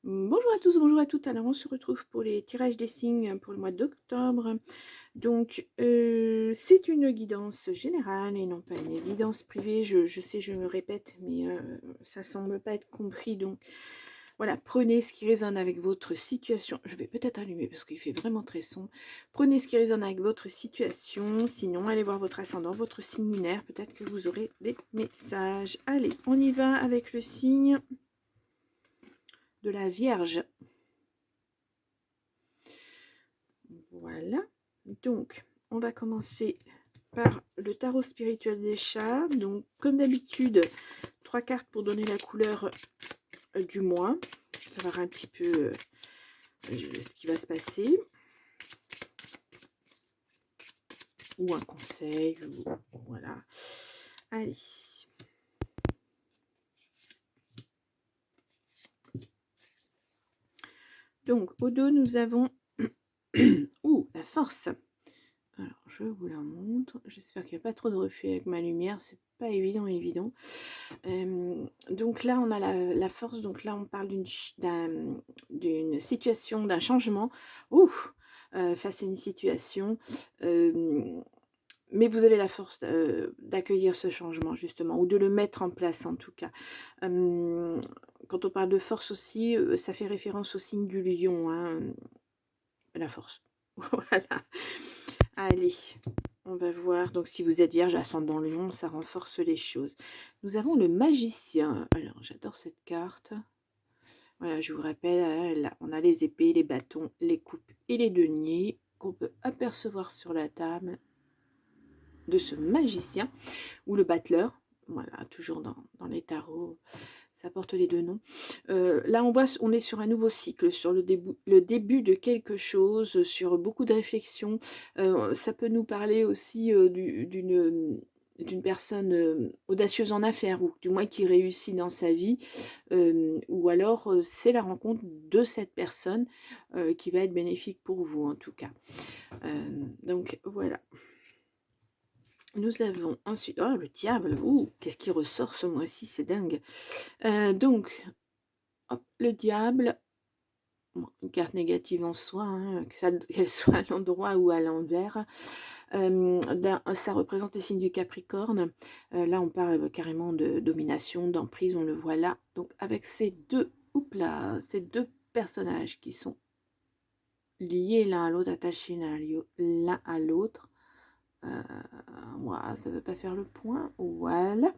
Bonjour à tous, bonjour à toutes. Alors on se retrouve pour les tirages des signes pour le mois d'octobre. Donc c'est une guidance générale et non pas une guidance privée. Je sais, je me répète, mais ça semble pas être compris. Donc voilà, prenez ce qui résonne avec votre situation. Je vais peut-être allumer parce qu'il fait vraiment très sombre. Prenez ce qui résonne avec votre situation. Sinon, allez voir votre ascendant, votre signe lunaire. Peut-être que vous aurez des messages. Allez, on y va avec le signe de la Vierge. Voilà, donc on va commencer par le tarot spirituel des chats. Donc comme d'habitude, 3 cartes pour donner la couleur du mois, savoir un petit peu ce qui va se passer, ou un conseil, ou, voilà. Allez. Donc au dos, nous avons la force. Alors, je vous la montre. J'espère qu'il n'y a pas trop de reflets avec ma lumière. C'est pas évident. Donc là, on a la force. Donc là, on parle d'une situation, d'un changement. Face à une situation. Mais vous avez la force d'accueillir ce changement, justement, ou de le mettre en place, en tout cas. Quand on parle de force aussi, ça fait référence au signe du lion, hein, la force. Voilà. Allez, on va voir. Donc, si vous êtes vierge, ascendant lion, ça renforce les choses. Nous avons le magicien. Alors, j'adore cette carte. Voilà, je vous rappelle, là, on a les épées, les bâtons, les coupes et les deniers qu'on peut apercevoir sur la table de ce magicien ou le battleur. Voilà, toujours dans les tarots, ça porte les deux noms. Là, on est sur un nouveau cycle, sur le début de quelque chose, sur beaucoup de réflexions. Ça peut nous parler aussi d'une personne audacieuse en affaires, ou du moins qui réussit dans sa vie, ou alors c'est la rencontre de cette personne qui va être bénéfique pour vous, en tout cas. Donc voilà. Nous avons ensuite, oh le diable, qu'est-ce qui ressort ce mois-ci, c'est dingue. Donc, hop, le diable, bon, une carte négative en soi, hein, qu'elle soit à l'endroit ou à l'envers. Ça représente les signes du Capricorne. Là, on parle carrément de domination, d'emprise, on le voit là. Donc, avec ces ces deux personnages qui sont liés l'un à l'autre, attachés l'un à l'autre. Voilà, ça ne veut pas faire le point. Voilà.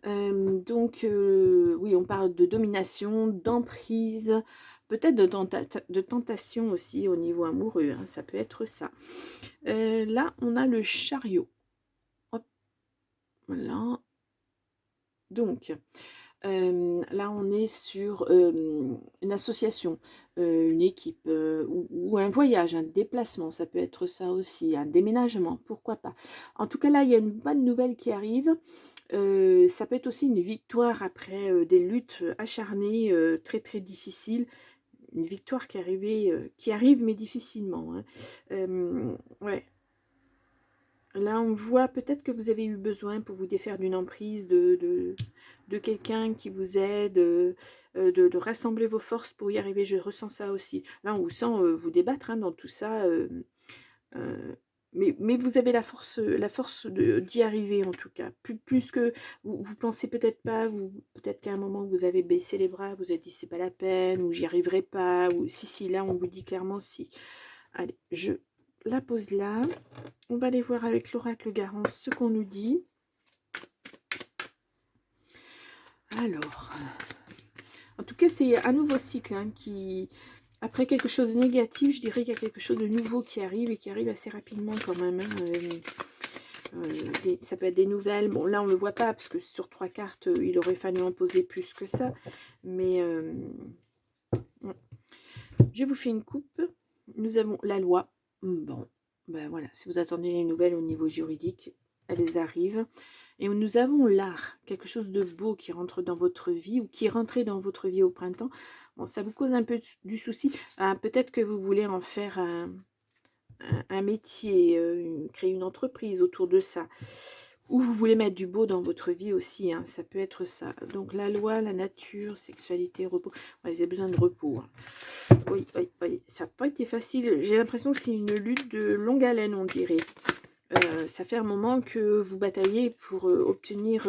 Donc, oui, on parle de domination, d'emprise, peut-être de tentation aussi au niveau amoureux. Hein, ça peut être ça. Là, on a le chariot. Hop, voilà. Donc, là, on est sur une association, une équipe, ou un voyage, un déplacement, ça peut être ça aussi, un déménagement, pourquoi pas. En tout cas, là, il y a une bonne nouvelle qui arrive. Ça peut être aussi une victoire après des luttes acharnées, très très difficiles. Une victoire qui arrive mais difficilement. Hein. Ouais. Là, on voit peut-être que vous avez eu besoin pour vous défaire d'une emprise de quelqu'un qui vous aide, de rassembler vos forces pour y arriver. Je ressens ça aussi. Là, on vous sent vous débattre hein, dans tout ça. Euh, mais vous avez la force d'y arriver en tout cas. Plus que vous pensez peut-être pas, peut-être qu'à un moment vous avez baissé les bras, vous avez dit c'est pas la peine, ou j'y arriverai pas, ou si, là on vous dit clairement si. Allez, je la pose là. On va aller voir avec l'oracle Garance ce qu'on nous dit. Alors, en tout cas, c'est un nouveau cycle hein, qui, après quelque chose de négatif, je dirais qu'il y a quelque chose de nouveau qui arrive et qui arrive assez rapidement quand même. Hein, ça peut être des nouvelles. Bon, là, on ne le voit pas parce que sur 3 cartes, il aurait fallu en poser plus que ça. Mais je vous fais une coupe. Nous avons la loi. Bon, ben voilà, si vous attendez les nouvelles au niveau juridique, elles arrivent. Et nous avons l'art, quelque chose de beau qui rentre dans votre vie ou qui est rentré dans votre vie au printemps. Bon, ça vous cause un peu du souci. Peut-être que vous voulez en faire un métier, créer une entreprise autour de ça. Ou vous voulez mettre du beau dans votre vie aussi, hein, ça peut être ça. Donc la loi, la nature, sexualité, repos. Ouais, vous avez besoin de repos. Hein. Oui, oui, oui, ça n'a pas été facile. J'ai l'impression que c'est une lutte de longue haleine, on dirait. Ça fait un moment que vous bataillez pour obtenir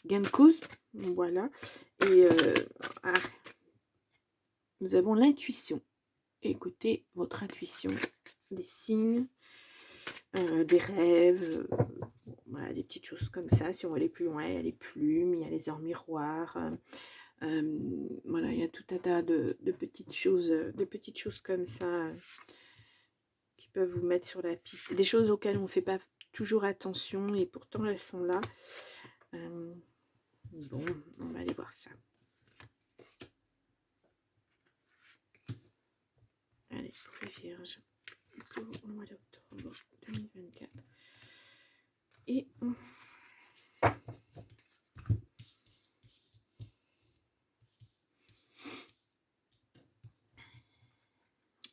gain de cause. Voilà. Et ah, nous avons l'intuition. Écoutez votre intuition, des signes, des rêves, voilà, des petites choses comme ça. Si on va aller plus loin, il y a les plumes, il y a les heures miroirs. Voilà, il y a tout un tas de petites choses comme ça qui peuvent vous mettre sur la piste. Des choses auxquelles on ne fait pas toujours attention et pourtant elles sont là. Bon, on va aller voir ça. Allez, pour les vierges, pour le mois d'octobre 2024. Et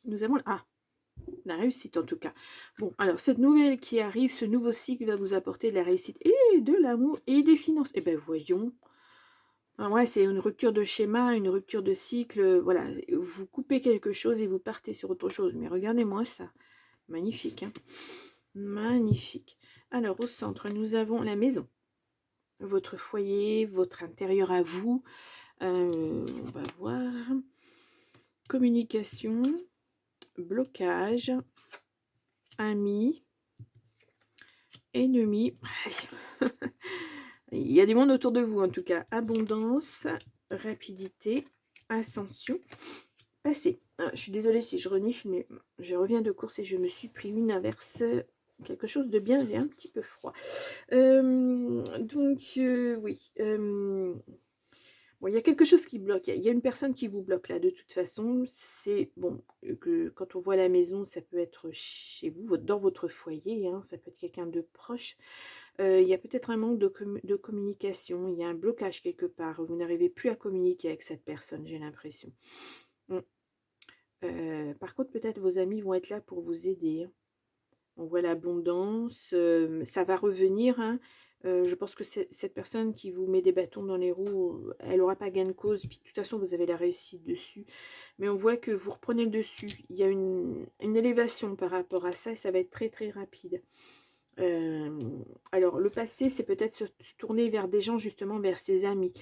nous avons... Ah, la réussite en tout cas. Bon, alors cette nouvelle qui arrive, ce nouveau cycle va vous apporter de la réussite et de l'amour et des finances. Eh bien voyons. Ah ouais, c'est une rupture de schéma, une rupture de cycle. Voilà, vous coupez quelque chose et vous partez sur autre chose. Mais regardez-moi ça. Magnifique, hein. Magnifique. Alors au centre, nous avons la maison. Votre foyer, votre intérieur à vous. On va voir. Communication, blocage, amis, ennemis. Il y a du monde autour de vous en tout cas. Abondance, rapidité, ascension, passé. Ah, je suis désolée si je renifle, mais je reviens de course et je me suis pris une averse. Quelque chose de bien et un petit peu froid. Donc, oui. Bon, il y a quelque chose qui bloque. Il y a une personne qui vous bloque là, de toute façon. C'est bon, que quand on voit la maison, ça peut être chez vous, dans votre foyer, hein, ça peut être quelqu'un de proche. Il y a peut-être un manque de communication. Il y a un blocage quelque part. Vous n'arrivez plus à communiquer avec cette personne, j'ai l'impression. Par contre, peut-être vos amis vont être là pour vous aider. Hein. On voit l'abondance, ça va revenir. Hein. Je pense que cette personne qui vous met des bâtons dans les roues, elle n'aura pas gain de cause. Puis de toute façon, vous avez la réussite dessus. Mais on voit que vous reprenez le dessus. Il y a une élévation par rapport à ça et ça va être très très rapide. Alors, le passé, c'est peut-être se tourner vers des gens, justement, vers ses amis.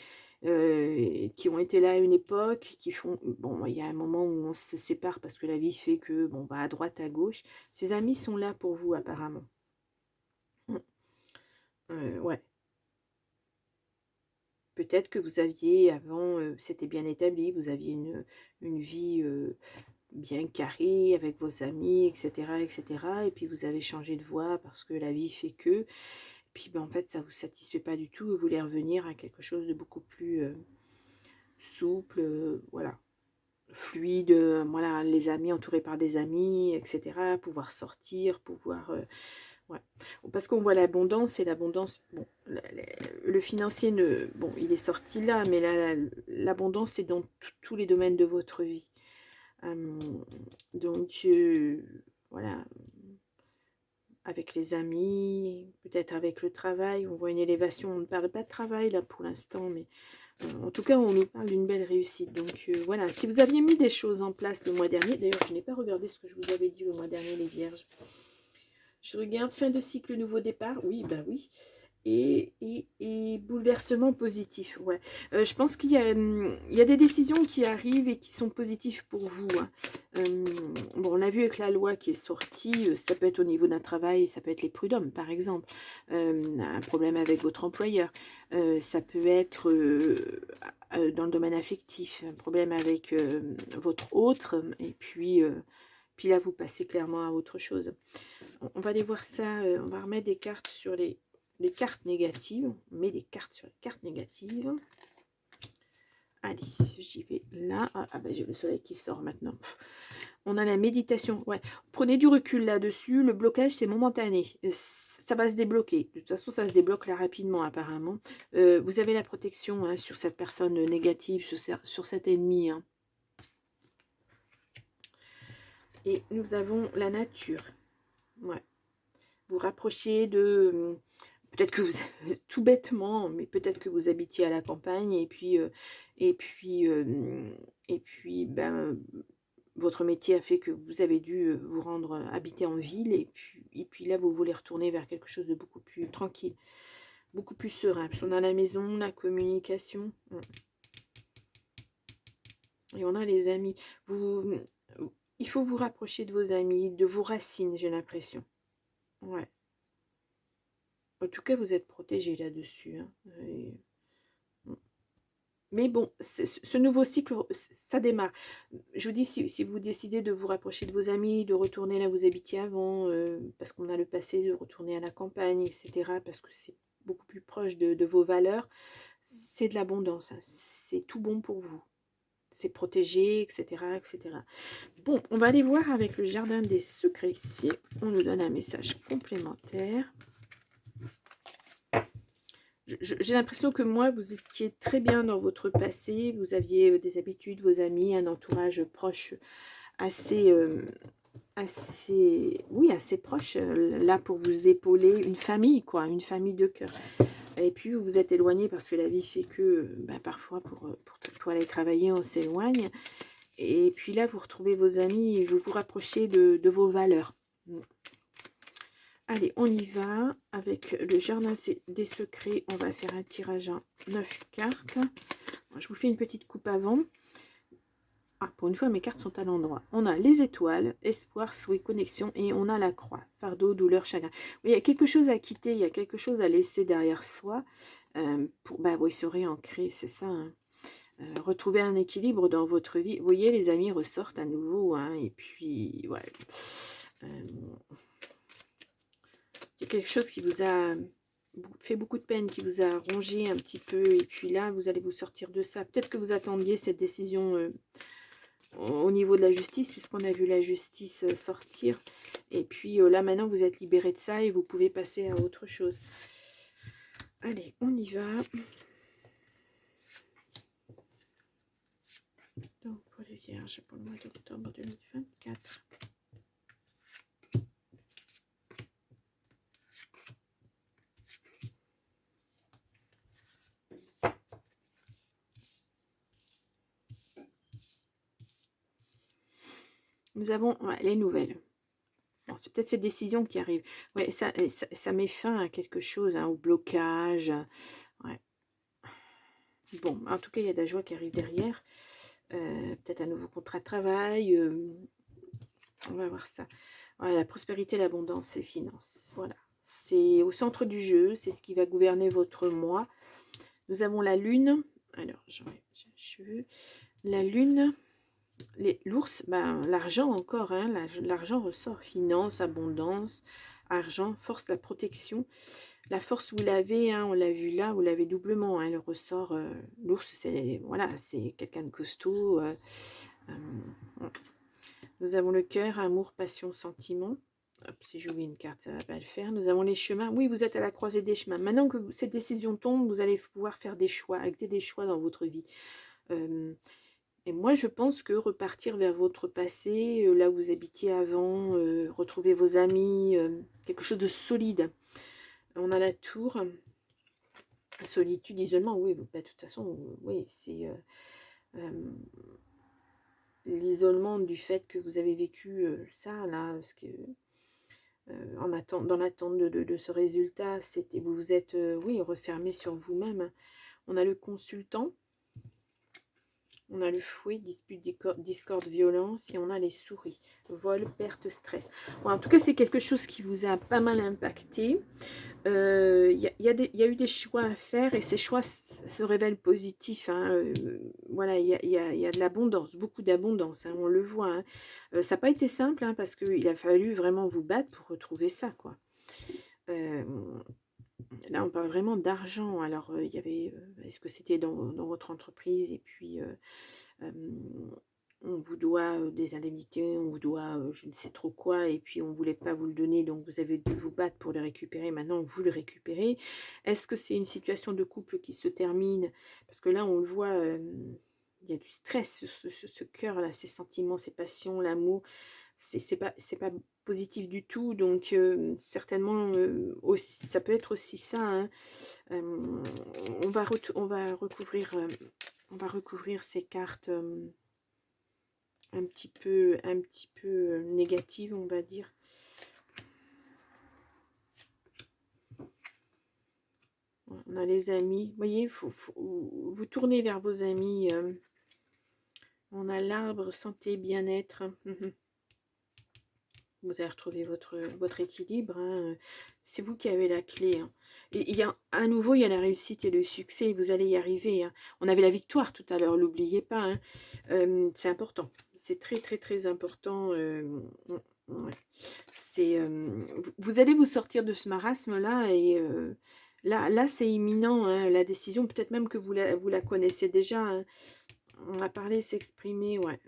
Qui ont été là à une époque, qui font... Bon, il y a un moment où on se sépare parce que la vie fait que, bon, bah, à droite, à gauche. Ces amis sont là pour vous, apparemment. Ouais. Peut-être que vous aviez, avant, c'était bien établi, vous aviez une vie bien carrée avec vos amis, etc., etc. Et puis, vous avez changé de voie parce que la vie fait que... Puis, ben, en fait, ça ne vous satisfait pas du tout. Vous voulez revenir à quelque chose de beaucoup plus souple, voilà, fluide, voilà, les amis, entourés par des amis, etc. Pouvoir sortir, pouvoir... ouais. Parce qu'on voit l'abondance, et l'abondance, bon, le financier, bon, il est sorti là, mais l'abondance, c'est dans tous les domaines de votre vie. Donc, voilà, avec les amis, peut-être avec le travail, on voit une élévation. On ne parle pas de travail là pour l'instant, mais en tout cas, on nous parle d'une belle réussite. Donc voilà, si vous aviez mis des choses en place le mois dernier, d'ailleurs, je n'ai pas regardé ce que je vous avais dit le mois dernier, les vierges. Je regarde, fin de cycle, nouveau départ. Oui, bah oui. Et bouleversement positif. Ouais. Je pense qu'il y a des décisions qui arrivent et qui sont positives pour vous. Hein. Bon, on a vu avec la loi qui est sortie, ça peut être au niveau d'un travail, ça peut être les prud'hommes, par exemple. Un problème avec votre employeur. Ça peut être dans le domaine affectif, un problème avec votre autre. Et puis là, vous passez clairement à autre chose. On va aller voir ça, on va remettre des cartes sur les cartes négatives. On met des cartes sur les cartes négatives. Allez, j'y vais là. Ah ben j'ai le soleil qui sort maintenant. On a la méditation. Ouais. Prenez du recul là-dessus. Le blocage, c'est momentané. Ça va se débloquer. De toute façon, ça se débloque là rapidement, apparemment. Vous avez la protection hein, sur cette personne négative, sur cet ennemi. Hein. Et nous avons la nature. Ouais. vous rapprocher de... Peut-être que vous, tout bêtement, mais peut-être que vous habitiez à la campagne et puis, ben, votre métier a fait que vous avez dû vous rendre habiter en ville et puis là, vous voulez retourner vers quelque chose de beaucoup plus tranquille, beaucoup plus serein. Parce qu'on a la maison, la communication, et on a les amis. Il faut vous rapprocher de vos amis, de vos racines, j'ai l'impression. Ouais. En tout cas, vous êtes protégé là-dessus. Hein. Mais bon, ce nouveau cycle, ça démarre. Je vous dis, si vous décidez de vous rapprocher de vos amis, de retourner là où vous habitiez avant, parce qu'on a le passé, de retourner à la campagne, etc., parce que c'est beaucoup plus proche de vos valeurs, c'est de l'abondance. Hein. C'est tout bon pour vous. C'est protégé, etc., etc. Bon, on va aller voir avec le jardin des secrets ici. On nous donne un message complémentaire. J'ai l'impression que moi, vous étiez très bien dans votre passé. Vous aviez des habitudes, vos amis, un entourage proche assez, assez proche. Là, pour vous épauler, une famille, quoi, une famille de cœur. Et puis, vous vous êtes éloigné parce que la vie fait que, parfois, pour aller travailler, on s'éloigne. Et puis là, vous retrouvez vos amis, vous vous rapprochez de vos valeurs. Allez, on y va avec le jardin des secrets. On va faire un tirage en 9 cartes. Je vous fais une petite coupe avant. Ah, pour une fois, mes cartes sont à l'endroit. On a les étoiles, espoir, souhait, connexion, et on a la croix. Fardeau, douleur, chagrin. Oui, il y a quelque chose à quitter, il y a quelque chose à laisser derrière soi pour oui, se réancrer, c'est ça. Hein. Retrouver un équilibre dans votre vie. Vous voyez, les amis ressortent à nouveau. Hein, et puis, ouais. Il y a quelque chose qui vous a fait beaucoup de peine, qui vous a rongé un petit peu, et puis là, vous allez vous sortir de ça. Peut-être que vous attendiez cette décision au niveau de la justice, puisqu'on a vu la justice sortir, et puis là, maintenant, vous êtes libéré de ça, et vous pouvez passer à autre chose. Allez, on y va. Donc, pour les vierges, pour le mois d'octobre 2024. Nous avons les nouvelles. Bon, c'est peut-être ces décisions qui arrivent. Ouais, ça met fin à quelque chose, hein, au blocage. Ouais. Bon, en tout cas, il y a de la joie qui arrive derrière. Peut-être un nouveau contrat de travail. On va voir ça. Voilà, la prospérité, l'abondance, les finances. Voilà. C'est au centre du jeu. C'est ce qui va gouverner votre mois. Nous avons la lune. Alors, je veux. La lune. L'ours, l'argent encore, hein, l'argent ressort, finance, abondance, argent, force, la protection. La force, vous l'avez, hein, on l'a vu là, vous l'avez doublement, hein, le ressort. L'ours, c'est voilà, c'est quelqu'un de costaud. Nous avons le cœur, amour, passion, sentiment. Hop, si j'oublie une carte, ça ne va pas le faire. Nous avons les chemins. Oui, vous êtes à la croisée des chemins. Maintenant que cette décision tombe, vous allez pouvoir faire des choix, acter des choix dans votre vie. Et moi, je pense que repartir vers votre passé, là où vous habitiez avant, retrouver vos amis, quelque chose de solide. On a la tour, solitude, isolement, oui, de toute façon, oui, c'est l'isolement du fait que vous avez vécu ça, là, parce que dans l'attente de ce résultat, vous vous êtes, oui, refermé sur vous-même. On a le consultant. On a le fouet, dispute, discorde, violence, et on a les souris, vol, perte, stress. Bon, en tout cas, c'est quelque chose qui vous a pas mal impacté. Il y a eu des choix à faire, et ces choix se révèlent positifs. Hein. Voilà, il y a de l'abondance, beaucoup d'abondance, hein, on le voit. Hein. Ça n'a pas été simple, hein, parce qu'il a fallu vraiment vous battre pour retrouver ça, quoi. Là, on parle vraiment d'argent. Alors, il y avait, est-ce que c'était dans votre entreprise, et puis on vous doit des indemnités, on vous doit je ne sais trop quoi, et puis on ne voulait pas vous le donner, donc vous avez dû vous battre pour le récupérer. Maintenant, vous le récupérez. Est-ce que c'est une situation de couple qui se termine? Parce que là, on le voit, il y a du stress, ce cœur-là, ces sentiments, ces passions, l'amour. C'est pas positif du tout, donc certainement, aussi ça peut être aussi ça, hein. On va recouvrir ces cartes, un petit peu, négatives, on va dire. On a les amis, vous voyez, vous tournez vers vos amis, on a l'arbre, santé, bien-être. Vous allez retrouver votre équilibre, hein. C'est vous qui avez la clé, hein. Et à nouveau, il y a la réussite et le succès, vous allez y arriver, hein. On avait la victoire tout à l'heure, n'oubliez pas, hein. C'est important, c'est très très très important. Ouais. Vous allez vous sortir de ce marasme-là, et là c'est imminent, hein, la décision, peut-être même que vous la connaissez déjà, hein. On a parlé, s'exprimer, ouais.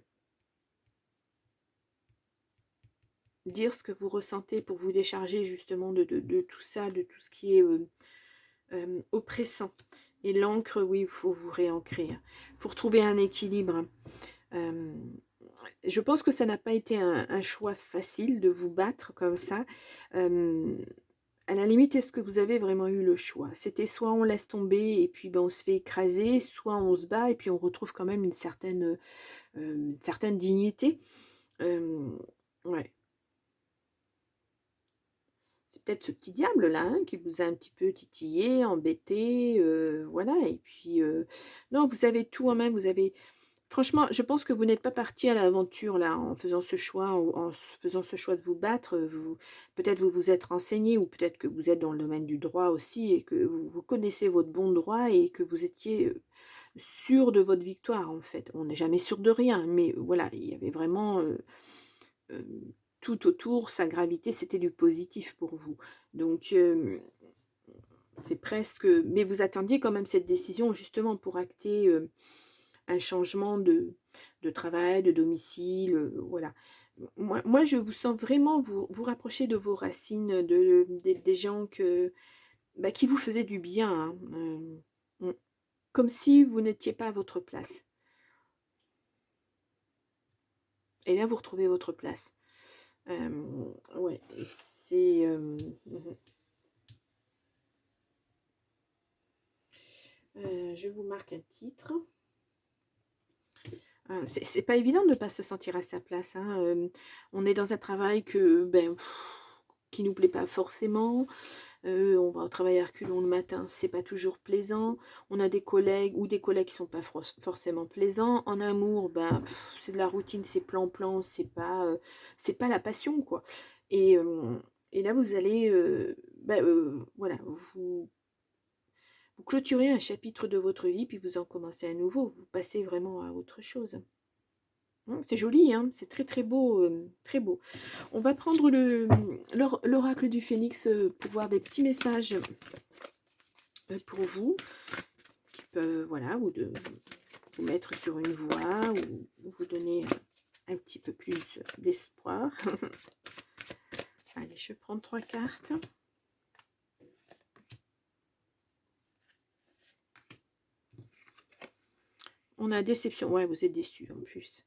Dire ce que vous ressentez pour vous décharger justement de tout ça, de tout ce qui est oppressant. Et l'encre, oui, il faut vous réancrer. Il faut retrouver un équilibre. Je pense que ça n'a pas été un choix facile de vous battre comme ça. À la limite, est-ce que vous avez vraiment eu le choix? C'était soit on laisse tomber et puis ben, on se fait écraser, soit on se bat et puis on retrouve quand même une certaine dignité. Ouais. C'est peut-être ce petit diable-là, hein, qui vous a un petit peu titillé, embêté, voilà. Et puis, non, vous avez tout en main, vous avez... Franchement, je pense que vous n'êtes pas parti à l'aventure, là, en faisant ce choix, ou en faisant ce choix de vous battre. Peut-être vous vous êtes renseigné, ou peut-être que vous êtes dans le domaine du droit aussi, et que vous connaissez votre bon droit, et que vous étiez sûr de votre victoire, en fait. On n'est jamais sûr de rien, mais voilà, il y avait vraiment... euh, tout autour, sa gravité, c'était du positif pour vous. Donc, c'est presque... Mais vous attendiez quand même cette décision, justement, pour acter un changement de travail, de domicile, voilà. Moi, je vous sens vraiment vous rapprocher de vos racines, des gens bah, qui vous faisaient du bien, hein. Comme si vous n'étiez pas à votre place. Et là, vous retrouvez votre place. Ouais, c'est... je vous marque un titre. C'est pas évident de ne pas se sentir à sa place, hein. On est dans un travail qui nous plaît pas forcément. On va au travail à reculons le matin, c'est pas toujours plaisant. On a des collègues qui sont pas forcément plaisants. En amour, c'est de la routine, c'est plan-plan, c'est pas la passion, quoi. Et, euh, et là, vous allez, voilà, vous clôturez un chapitre de votre vie, puis vous en commencez à nouveau. Vous passez vraiment à autre chose. C'est joli, hein, c'est très très beau, très beau. On va prendre l'oracle du phénix pour voir des petits messages pour vous, qui peuvent, voilà, vous mettre sur une voie, ou vous donner un petit peu plus d'espoir. Allez, je prends 3 cartes. On a déception. Ouais, vous êtes déçu en plus.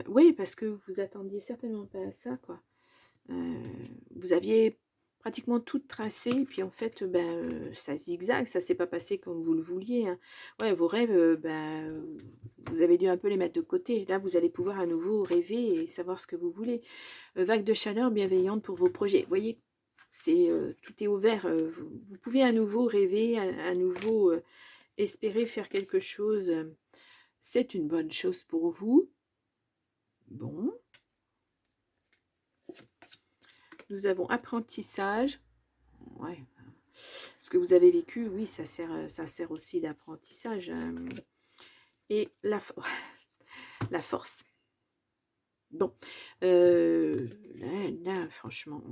Oui, parce que vous attendiez certainement pas à ça, quoi. Vous aviez pratiquement tout tracé, et puis en fait, ça zigzague, ça s'est pas passé comme vous le vouliez, hein. Ouais, vos rêves, vous avez dû un peu les mettre de côté. Là, vous allez pouvoir à nouveau rêver et savoir ce que vous voulez. Vague de chaleur bienveillante pour vos projets. Vous voyez, tout est ouvert. Vous pouvez à nouveau rêver, à nouveau espérer faire quelque chose. C'est une bonne chose pour vous. Bon. Nous avons apprentissage. Ouais. Ce que vous avez vécu, oui, ça sert aussi d'apprentissage. Et la force. Bon. Là, franchement,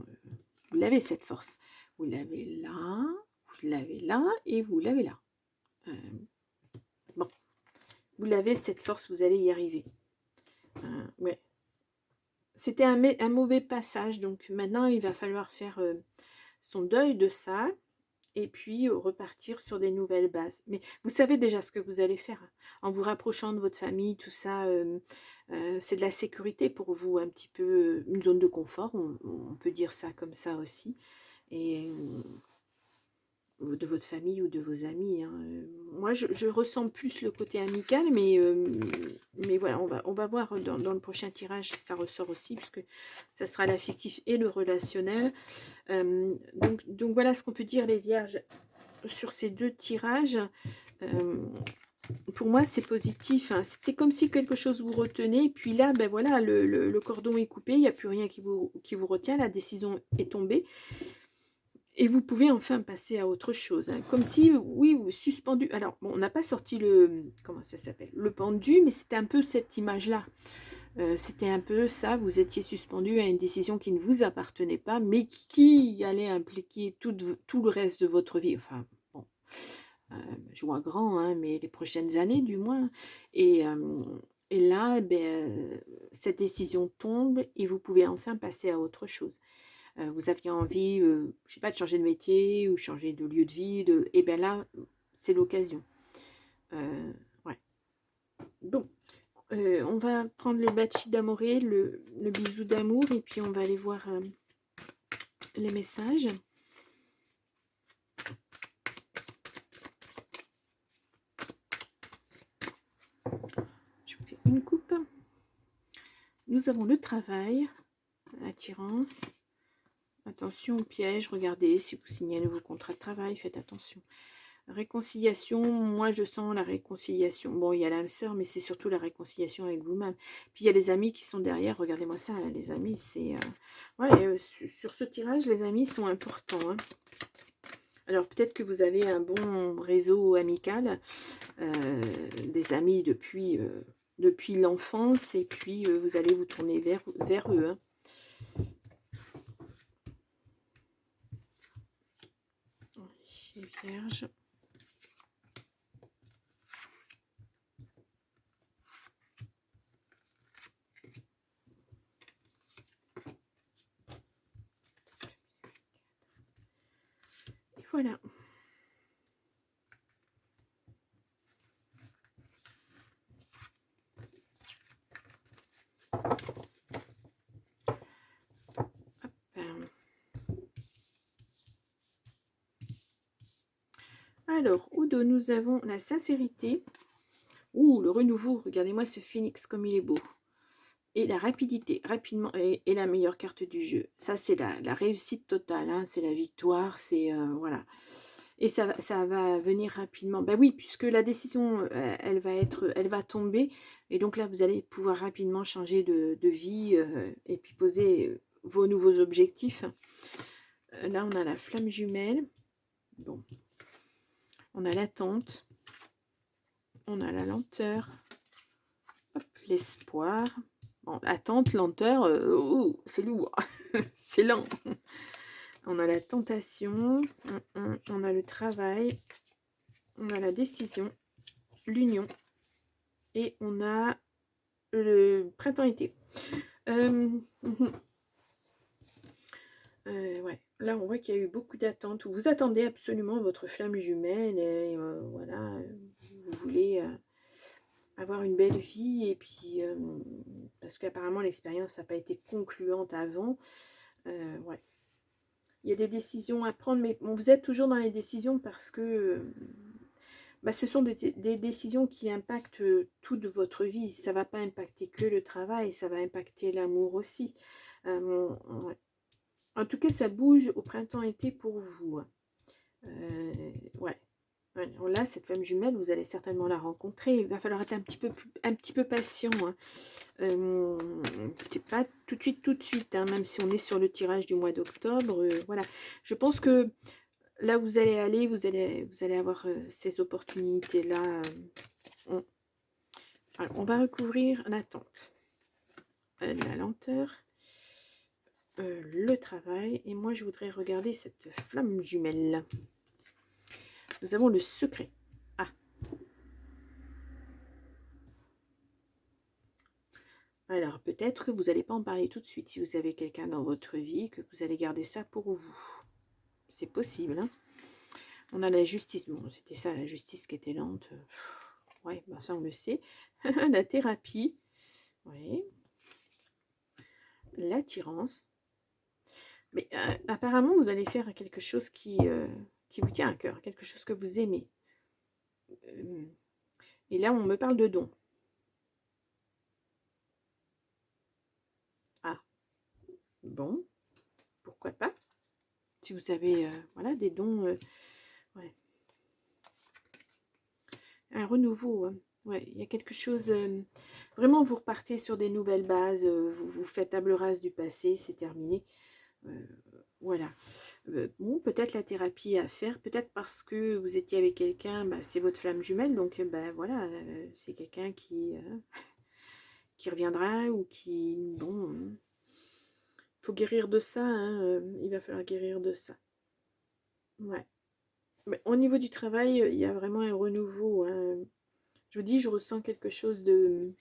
vous l'avez cette force. Vous l'avez là, vous l'avez là, et vous l'avez là. Bon. Vous l'avez cette force, vous allez y arriver. Ouais. C'était un mauvais passage, donc maintenant il va falloir faire son deuil de ça, et puis repartir sur des nouvelles bases. Mais vous savez déjà ce que vous allez faire, hein. En vous rapprochant de votre famille, tout ça, c'est de la sécurité pour vous, un petit peu, une zone de confort, on peut dire ça comme ça aussi. Et ou de votre famille ou de vos amis, hein. Moi, je ressens plus le côté amical, mais voilà, on va voir dans le prochain tirage si ça ressort aussi, puisque ça sera l'affectif et le relationnel. Donc voilà ce qu'on peut dire, les vierges, sur ces deux tirages. Euh, pour moi, c'est positif, hein. C'était comme si quelque chose vous retenait, puis là, ben voilà, le cordon est coupé, il n'y a plus rien qui vous retient, la décision est tombée. Et vous pouvez enfin passer à autre chose, hein. Comme si, oui, suspendu. Alors, bon, on n'a pas sorti comment ça s'appelle? Le pendu, mais c'était un peu cette image-là. C'était un peu ça, vous étiez suspendu à une décision qui ne vous appartenait pas, mais qui allait impliquer tout le reste de votre vie. Enfin, bon, je vois grand, hein, mais les prochaines années, du moins. Et, euh, et là, ben, cette décision tombe et vous pouvez enfin passer à autre chose. Vous aviez envie, je sais pas, de changer de métier ou changer de lieu de vie, et bien là, c'est l'occasion. Ouais. Bon, on va prendre le bachi d'amore, le bisou d'amour, et puis on va aller voir les messages. Je fais une coupe. Nous avons le travail, l'attirance. Attention au piège, regardez si vous signez un nouveau contrat de travail, faites attention. Réconciliation, moi je sens la réconciliation. Bon, il y a l'âme sœur, mais c'est surtout la réconciliation avec vous-même. Puis il y a les amis qui sont derrière, regardez-moi ça, hein, les amis, c'est... ouais, sur ce tirage, les amis sont importants, hein. Alors peut-être que vous avez un bon réseau amical, des amis depuis l'enfance, et puis vous allez vous tourner vers eux, hein. Les vierges. Et voilà. Alors, au dos, nous avons la sincérité. Ouh, le renouveau, regardez-moi ce phénix comme il est beau. Et la rapidité, rapidement, est la meilleure carte du jeu. Ça, c'est la réussite totale, hein, c'est la victoire, c'est... voilà. Et ça va venir rapidement. Ben oui, puisque la décision, elle va tomber. Et donc là, vous allez pouvoir rapidement changer de vie et puis poser vos nouveaux objectifs. Là, on a la flamme jumelle. Bon. On a l'attente. On a la lenteur. L'espoir. Bon, attente, lenteur, c'est lourd. C'est lent. On a la tentation. On a le travail. On a la décision. L'union. Et on a le printemps-été. Ouais. Là, on voit qu'il y a eu beaucoup d'attentes. Vous attendez absolument votre flamme jumelle. Et voilà, vous voulez... avoir une belle vie, et puis parce qu'apparemment l'expérience n'a pas été concluante avant. Ouais. Il y a des décisions à prendre, mais bon, vous êtes toujours dans les décisions parce que bah, ce sont des décisions qui impactent toute votre vie. Ça ne va pas impacter que le travail, ça va impacter l'amour aussi. Ouais. En tout cas, ça bouge au printemps-été pour vous. Ouais. Alors là, cette femme jumelle, vous allez certainement la rencontrer. Il va falloir être un petit peu patient, hein. C'est pas tout de suite, hein, même si on est sur le tirage du mois d'octobre. Voilà. Je pense que là où vous allez aller, vous allez avoir ces opportunités-là. Alors, on va recouvrir l'attente, la lenteur, le travail. Et moi, je voudrais regarder cette flamme jumelle. Nous avons le secret. Ah. Alors, peut-être que vous n'allez pas en parler tout de suite. Si vous avez quelqu'un dans votre vie, que vous allez garder ça pour vous. C'est possible, hein. On a la justice. Bon, c'était ça, la justice qui était lente. Ouais, bah ça on le sait. La thérapie. Oui. L'attirance. Mais apparemment, vous allez faire quelque chose qui vous tient à cœur, quelque chose que vous aimez. Et là, on me parle de dons. Ah, bon, pourquoi pas? Si vous avez voilà, des dons, ouais. Un renouveau, hein. Ouais, il y a quelque chose, vraiment vous repartez sur des nouvelles bases, vous faites table rase du passé, c'est terminé. Voilà. Bon, peut-être la thérapie à faire, peut-être parce que vous étiez avec quelqu'un, bah, c'est votre flamme jumelle, donc bah, voilà, c'est quelqu'un qui reviendra ou qui, bon, faut guérir de ça, hein, il va falloir guérir de ça. Ouais. Mais au niveau du travail, il y a vraiment un renouveau, hein. Je vous dis, je ressens quelque chose de...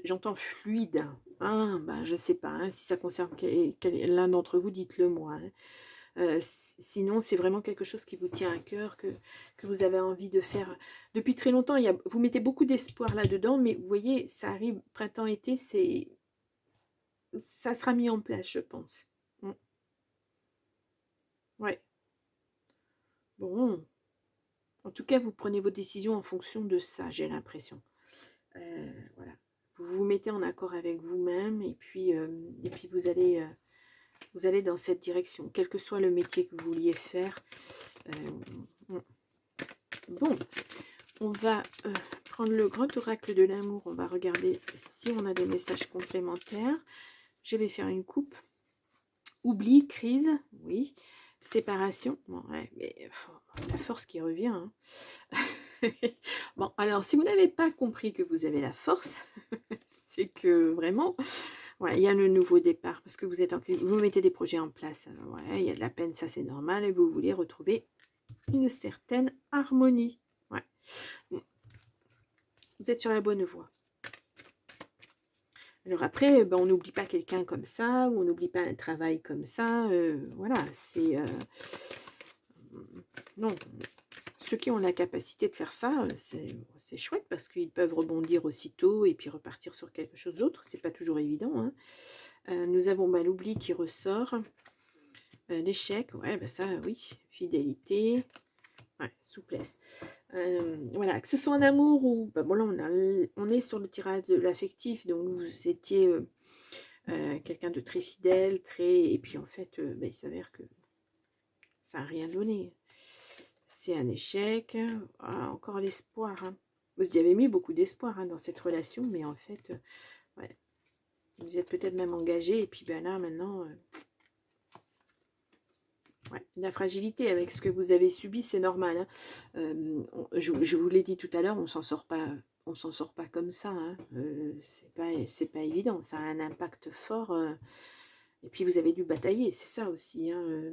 J'entends fluide. Ah, bah, je sais pas, hein, si ça concerne l'un d'entre vous, dites-le moi, hein. Sinon, c'est vraiment quelque chose qui vous tient à cœur, que vous avez envie de faire depuis très longtemps. Vous mettez beaucoup d'espoir là-dedans, mais vous voyez, ça arrive printemps-été, ça sera mis en place, je pense. Ouais. Bon, en tout cas, vous prenez vos décisions en fonction de ça, j'ai l'impression. Voilà. Vous vous mettez en accord avec vous-même et puis vous allez dans cette direction, quel que soit le métier que vous vouliez faire. Bon, on va prendre le grand oracle de l'amour. On va regarder si on a des messages complémentaires. Je vais faire une coupe. Oubli, crise, oui. Séparation, bon, ouais, mais la force qui revient. Hein. Bon, alors, si vous n'avez pas compris que vous avez la force, c'est que vraiment, ouais, il y a le nouveau départ, parce que vous mettez des projets en place. Ouais, il y a de la peine, ça c'est normal, et vous voulez retrouver une certaine harmonie. Ouais. Vous êtes sur la bonne voie. Alors après, ben, on n'oublie pas quelqu'un comme ça, ou on n'oublie pas un travail comme ça. Voilà, c'est... non, ceux qui ont la capacité de faire ça, c'est chouette parce qu'ils peuvent rebondir aussitôt et puis repartir sur quelque chose d'autre. C'est pas toujours évident. Hein. Nous avons l'oubli qui ressort. L'échec, ouais, ben ça, oui. Fidélité, ouais, souplesse. Voilà, que ce soit en amour ou... Ben bon, là, on est sur le tirage de l'affectif, donc vous étiez quelqu'un de très fidèle, et puis en fait, ben, il s'avère que ça n'a rien donné. C'est un échec. Ah, encore l'espoir. Hein. Vous y avez mis beaucoup d'espoir hein, dans cette relation, mais en fait, ouais, vous êtes peut-être même engagé, et puis ben là, maintenant... ouais, la fragilité avec ce que vous avez subi, c'est normal. Hein. Je vous l'ai dit tout à l'heure, on s'en sort pas comme ça. Hein. C'est pas évident. Ça a un impact fort. Et puis vous avez dû batailler, c'est ça aussi. Hein.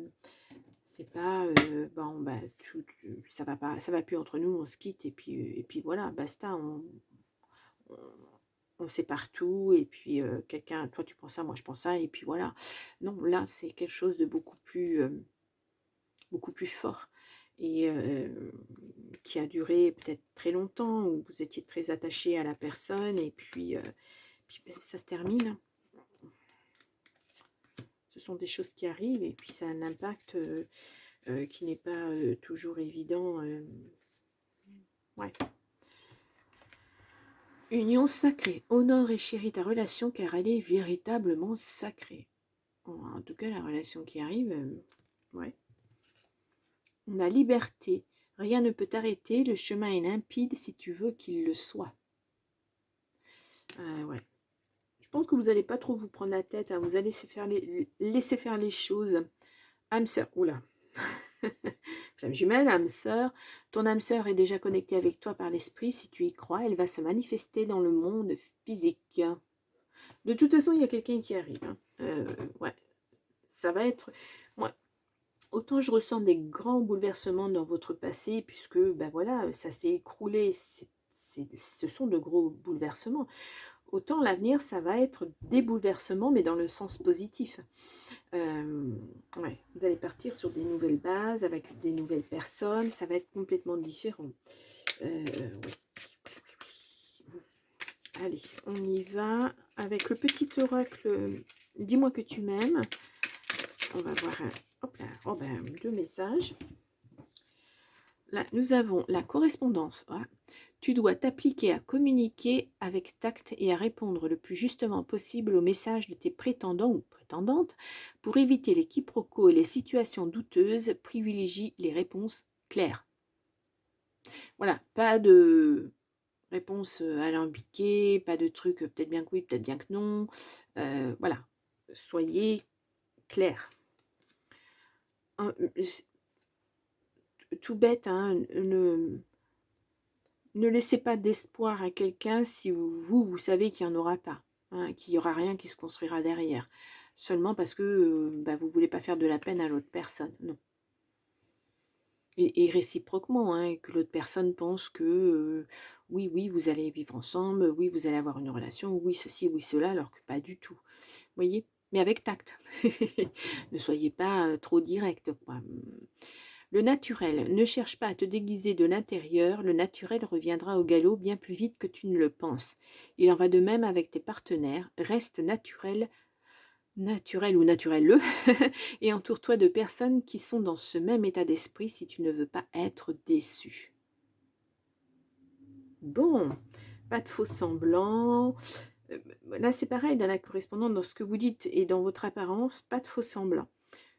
C'est pas bon, bah, ça va plus entre nous, on se quitte et puis voilà, basta. On sépare tout et puis quelqu'un, toi tu penses ça, moi je pense ça et puis voilà. Non, là c'est quelque chose de beaucoup plus fort et qui a duré peut-être très longtemps, où vous étiez très attaché à la personne et puis ben, ça se termine. Ce sont des choses qui arrivent et puis ça a un impact qui n'est pas toujours évident. Ouais. Union sacrée. Honore et chéris ta relation car elle est véritablement sacrée. En tout cas, la relation qui arrive, ouais. On a liberté. Rien ne peut t'arrêter. Le chemin est limpide si tu veux qu'il le soit. Ouais. Je pense que vous n'allez pas trop vous prendre la tête. Hein. Vous allez laisser faire les choses. Âme sœur. Oula. Flamme jumelle, âme sœur. Ton âme sœur est déjà connectée avec toi par l'esprit. Si tu y crois, elle va se manifester dans le monde physique. De toute façon, il y a quelqu'un qui arrive. Hein. Ouais. Ça va être... Ouais. Autant je ressens des grands bouleversements dans votre passé, puisque ben voilà, ça s'est écroulé. Ce sont de gros bouleversements. autant l'avenir, ça va être des bouleversements, mais dans le sens positif. Ouais, vous allez partir sur des nouvelles bases, avec des nouvelles personnes, ça va être complètement différent. Ouais. Allez, on y va avec le petit oracle « Dis-moi que tu m'aimes ». On va voir, hop là, oh ben, 2 messages. Là, nous avons la correspondance. Voilà. Tu dois t'appliquer à communiquer avec tact et à répondre le plus justement possible aux messages de tes prétendants ou prétendantes. Pour éviter les quiproquos et les situations douteuses, privilégie les réponses claires. Voilà, pas de réponse alambiquée, pas de trucs peut-être bien que oui, peut-être bien que non. Voilà, soyez clairs. Tout bête, hein, ne laissez pas d'espoir à quelqu'un si vous savez qu'il n'y en aura pas, hein, qu'il n'y aura rien qui se construira derrière. Seulement parce que bah, vous ne voulez pas faire de la peine à l'autre personne. Non. Et réciproquement, hein, que l'autre personne pense que oui, oui, vous allez vivre ensemble, oui, vous allez avoir une relation, oui, ceci, oui, cela, alors que pas du tout. Vous voyez? Mais avec tact. Ne soyez pas trop direct, quoi. Le naturel, ne cherche pas à te déguiser de l'intérieur, le naturel reviendra au galop bien plus vite que tu ne le penses. Il en va de même avec tes partenaires, reste naturel, naturel ou naturel-le, et entoure-toi de personnes qui sont dans ce même état d'esprit si tu ne veux pas être déçu. Bon, pas de faux semblants. Là, c'est pareil dans la correspondance, dans ce que vous dites et dans votre apparence, pas de faux semblants.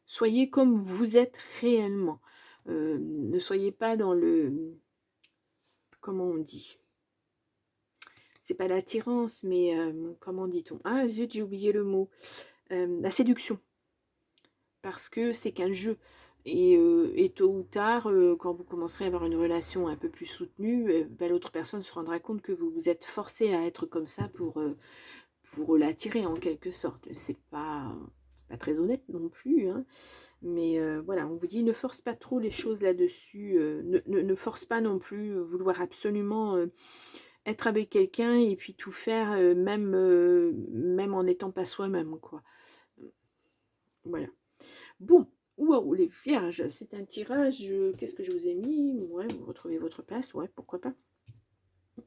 Soyez comme vous êtes réellement. Ne soyez pas dans le... Comment on dit? C'est pas l'attirance, mais comment dit-on? Ah zut, j'ai oublié le mot. La séduction. Parce que c'est qu'un jeu. Et tôt ou tard, quand vous commencerez à avoir une relation un peu plus soutenue, ben, l'autre personne se rendra compte que vous vous êtes forcé à être comme ça pour l'attirer en quelque sorte. C'est pas très honnête non plus, hein. Mais voilà, on vous dit ne force pas trop les choses là-dessus, ne force pas non plus vouloir absolument être avec quelqu'un et puis tout faire, même en n'étant pas soi-même, quoi. Voilà. Bon, waouh, les vierges, c'est un tirage, qu'est-ce que je vous ai mis? Ouais, vous retrouvez votre place, ouais, pourquoi pas.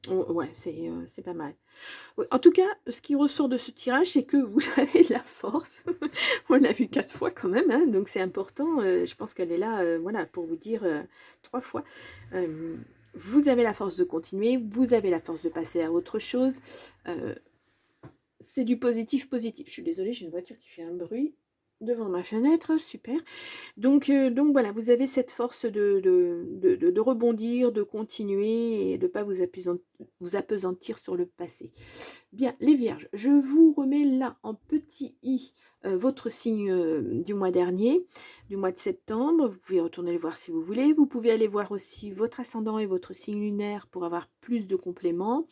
Oh, ouais, c'est pas mal. Ouais, en tout cas, ce qui ressort de ce tirage, c'est que vous avez de la force. On l'a vu 4 fois quand même, hein, donc c'est important. Je pense qu'elle est là, voilà, pour vous dire 3 fois. Vous avez la force de continuer, vous avez la force de passer à autre chose. C'est du positif, positif. Je suis désolée, j'ai une voiture qui fait un bruit devant ma fenêtre, super. Donc voilà, vous avez cette force de rebondir, de continuer et de ne pas vous appesantir sur le passé. Bien, les vierges, je vous remets là en petit i votre signe du mois dernier, du mois de septembre. Vous pouvez retourner le voir si vous voulez. Vous pouvez aller voir aussi votre ascendant et votre signe lunaire pour avoir plus de compléments.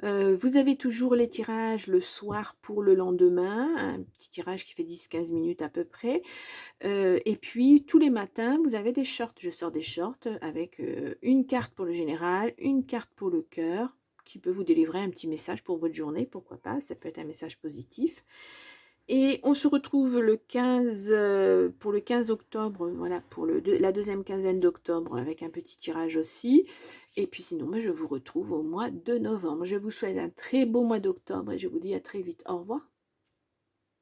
Vous avez toujours les tirages le soir pour le lendemain, un petit tirage qui fait 10-15 minutes à peu près. Et puis tous les matins, vous avez des shorts. Je sors des shorts avec une carte pour le général, une carte pour le cœur, qui peut vous délivrer un petit message pour votre journée, pourquoi pas, ça peut être un message positif. Et on se retrouve le 15, pour le 15 octobre, voilà, pour la deuxième quinzaine d'octobre, avec un petit tirage aussi. Et puis sinon, je vous retrouve au mois de novembre. Je vous souhaite un très beau mois d'octobre et je vous dis à très vite. Au revoir.